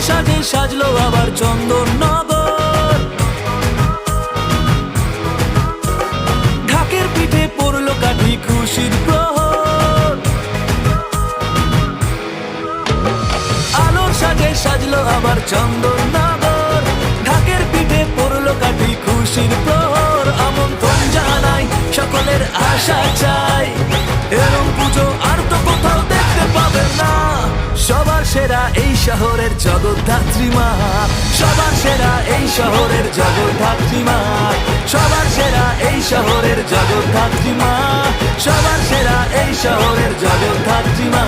সাজে সাজলো আবার চন্দননগর। ঢাকের পিঠে পড়লো কাঠি খুশির প্রহর। আলোর সাজে সাজলো আবার চন্দননগর। ঢাকের পিঠে পড়লো কাঠি খুশির প্রহর। আমন্ত্রণ জানাই সকলের আশা চাই, এরম পুজো আর তো কোথাও দেখতে পাবেন না। সবার সেরা এই শহরের জগদ্ধাত্রী মা, সবার সেরা এই শহরের জগদ্ধাত্রী মা, সবার সেরা এই শহরের জগদ্ধাত্রী মা, সবার সেরা এই শহরের জগদ্ধাত্রী মা।